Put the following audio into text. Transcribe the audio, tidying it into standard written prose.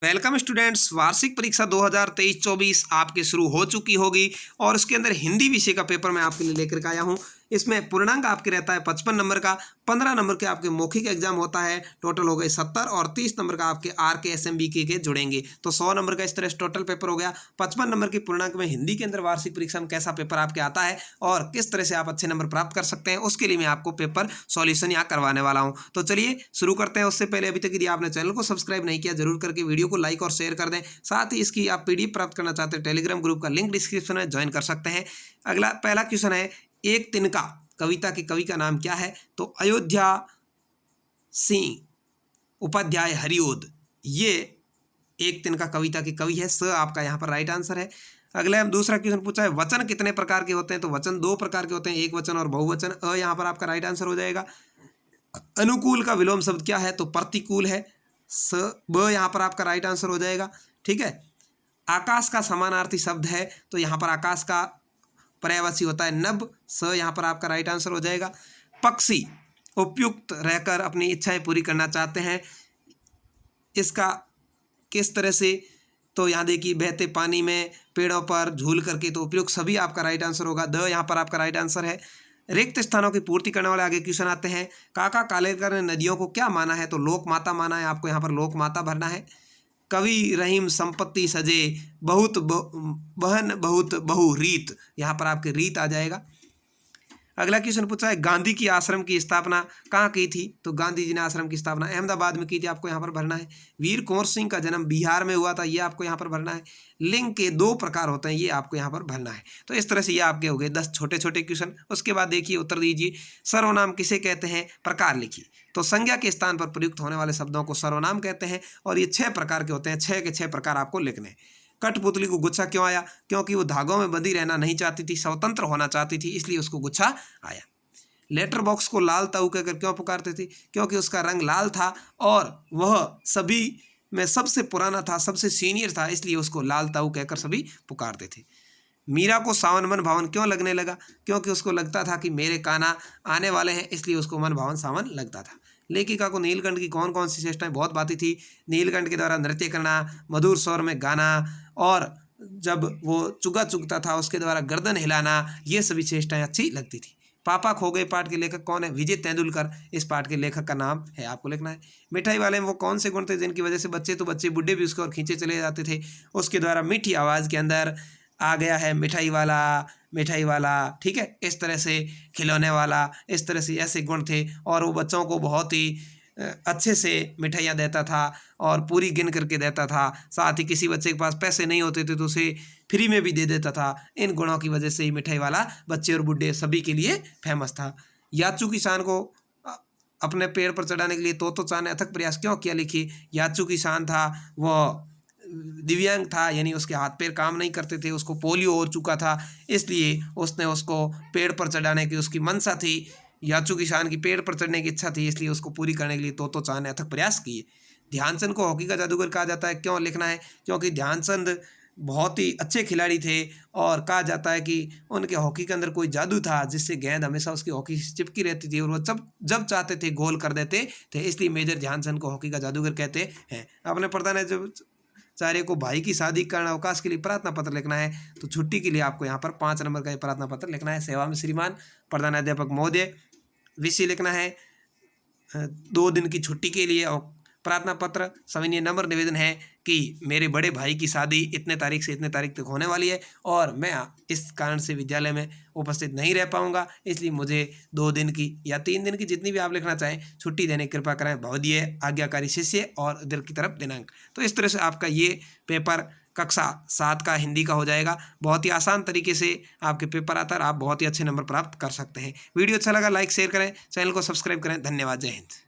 Welcome students, वार्षिक परीक्षा 2023-24 आपके शुरू हो चुकी होगी और उसके अंदर हिंदी विषय का पेपर मैं आपके लिए लेकर के आया हूं। इसमें पूर्णांक आपके रहता है 55 नंबर का, 15 नंबर के आपके मौखिक एग्जाम होता है, टोटल हो गए 70 और 30 नंबर का आपके आर के SMBK के जुड़ेंगे तो 100 नंबर का इस तरह से टोटल पेपर हो गया। 55 नंबर की पूर्णांक में हिंदी के अंदर वार्षिक परीक्षा में कैसा पेपर आपके आता है और किस तरह से आप अच्छे नंबर प्राप्त कर सकते हैं, उसके लिए मैं आपको पेपर सॉल्यूशन यहाँ करवाने वाला हूँ। तो चलिए शुरू करते हैं। उससे पहले अभी तक यदि आपने चैनल को सब्सक्राइब नहीं किया जरूर करके वीडियो को लाइक और शेयर कर दें। साथ ही इसकी आप PDF प्राप्त करना चाहते हैं टेलीग्राम ग्रुप का लिंक डिस्क्रिप्शन में ज्वाइन कर सकते हैं। अगला पहला क्वेश्चन है, एक तिनका कविता के कवि का नाम क्या है? तो अयोध्या सिंह उपाध्याय हरिओद ये एक तिनका कविता के कवि है। स आपका यहाँ पर राइट आंसर है। अगले हम दूसरा क्वेश्चन पूछा है, वचन कितने प्रकार के होते हैं? तो वचन 2 प्रकार के होते हैं, एक वचन और बहुवचन। यहाँ पर आपका राइट आंसर हो जाएगा। अनुकूल का विलोम शब्द क्या है? तो प्रतिकूल है। ब यहाँ पर आपका राइट आंसर हो जाएगा। ठीक है। आकाश का समानार्थी शब्द है तो यहाँ पर आकाश का पर्यायवाची होता है नभ। स यहाँ पर आपका राइट आंसर हो जाएगा। पक्षी उपयुक्त रहकर अपनी इच्छाएं पूरी करना चाहते हैं, इसका किस तरह से? तो यहाँ देखिए, बहते पानी में, पेड़ों पर झूल करके, तो उपयुक्त सभी आपका राइट आंसर होगा। द यहाँ पर आपका राइट आंसर है। रिक्त स्थानों की पूर्ति करने वाले आगे क्वेश्चन आते हैं। काका कालेकर ने नदियों को क्या माना है? तो लोक माता माना है। आपको यहाँ पर लोक माता भरना है। कवि रहीम संपत्ति सजे बहुत बहन बहुत बहु रीत, यहाँ पर आपके रीत आ जाएगा। अगला क्वेश्चन पूछा है, गांधी की आश्रम की स्थापना कहाँ की थी? तो गांधी जी ने आश्रम की स्थापना अहमदाबाद में की थी। आपको यहाँ पर भरना है। वीर कुंवर सिंह का जन्म बिहार में हुआ था, ये आपको यहाँ पर भरना है। लिंग के 2 प्रकार होते हैं, ये आपको यहाँ पर भरना है। तो इस तरह से ये आपके हो गए 10 छोटे छोटे क्वेश्चन। उसके बाद देखिए उत्तर दीजिए। सर्वनाम किसे कहते हैं? प्रकार लिखिए। तो संज्ञा के स्थान पर प्रयुक्त होने वाले शब्दों को सर्वनाम कहते हैं और ये 6 प्रकार के होते हैं। 6 के 6 प्रकार आपको लिखने हैं। कठपुतली को गुच्छा क्यों आया? क्योंकि वो धागों में बंधी रहना नहीं चाहती थी, स्वतंत्र होना चाहती थी, इसलिए उसको गुच्छा आया। लेटर बॉक्स को लाल ताऊ कहकर क्यों पुकारते थे? क्योंकि उसका रंग लाल था और वह सभी में सबसे पुराना था, सबसे सीनियर था, इसलिए उसको लाल ताऊ कहकर सभी पुकारते थे। मीरा को सावन मन भावन क्यों लगने लगा? क्योंकि उसको लगता था कि मेरे कान्हा आने वाले हैं, इसलिए उसको मन भावन सावन लगता था। लेखिका को नीलकंठ की कौन कौन सी चेष्टाएं बहुत भाती थी? नीलकंठ के द्वारा नृत्य करना, मधुर स्वर में गाना और जब वो चुगा चुगता था उसके द्वारा गर्दन हिलाना, ये सभी चेष्टाएं अच्छी लगती थी। पापा खो गए पाठ के लेखक कौन है? विजय तेंदुलकर इस पाठ के लेखक का नाम है, आपको लिखना है। मिठाई वाले में वो कौन से गुण थे जिनकी वजह से बच्चे तो बच्चे बूढ़े भी उसको और खींचे चले जाते थे? उसके द्वारा मीठी आवाज़ के अंदर आ गया है मिठाई वाला। ठीक है, इस तरह से खिलौने वाला, इस तरह से ऐसे गुण थे और वो बच्चों को बहुत ही अच्छे से मिठाइयाँ देता था और पूरी गिन करके देता था। साथ ही किसी बच्चे के पास पैसे नहीं होते थे तो उसे फ्री में भी दे देता था। इन गुणों की वजह से ही मिठाई वाला बच्चे और बूढ़े सभी के लिए फेमस था। याचू किसान को अपने पेड़ पर चढ़ाने के लिए तोतो चान ने अथक प्रयास क्यों किया? लिखिए, याचू किसान था, वो दिव्यांग था, यानी उसके हाथ पैर काम नहीं करते थे, उसको पोलियो हो चुका था, इसलिए उसने उसको पेड़ पर चढ़ाने की उसकी मंशा थी। याचू किसान की पेड़ पर चढ़ने की इच्छा थी, इसलिए उसको पूरी करने के लिए तोतो चान ने अथक प्रयास किए। ध्यानचंद को हॉकी का जादूगर कहा जाता है, क्यों लिखना है? क्योंकि ध्यानचंद बहुत ही अच्छे खिलाड़ी थे और कहा जाता है कि उनके हॉकी के अंदर कोई जादू था जिससे गेंद हमेशा उसकी हॉकी से चिपकी रहती थी और वो जब चाहते थे गोल कर देते थे, इसलिए मेजर ध्यानचंद को हॉकी का जादूगर कहते हैं। अपने प्रधानाचार्य को भाई की शादी करने अवकाश के लिए प्रार्थना पत्र लिखना है, तो छुट्टी के लिए आपको यहाँ पर 5 नंबर का प्रार्थना पत्र लिखना है। सेवा में श्रीमान प्रधानाध्यापक महोदय, विषय लिखना है 2 दिन की छुट्टी के लिए और प्रार्थना पत्र। सविनय नम्र निवेदन है कि मेरे बड़े भाई की शादी इतने तारीख से इतने तारीख तक होने वाली है और मैं इस कारण से विद्यालय में उपस्थित नहीं रह पाऊंगा, इसलिए मुझे 2 दिन की या 3 दिन की जितनी भी आप लिखना चाहें छुट्टी देने की कृपा करें। भवदीय आज्ञाकारी शिष्य और इधर की तरफ दिनांक। तो इस तरह से आपका ये पेपर कक्षा 7 का हिंदी का हो जाएगा। बहुत ही आसान तरीके से आपके पेपर आता है और आप बहुत ही अच्छे नंबर प्राप्त कर सकते हैं। वीडियो अच्छा लगा लाइक शेयर करें, चैनल को सब्सक्राइब करें। धन्यवाद, जय हिंद।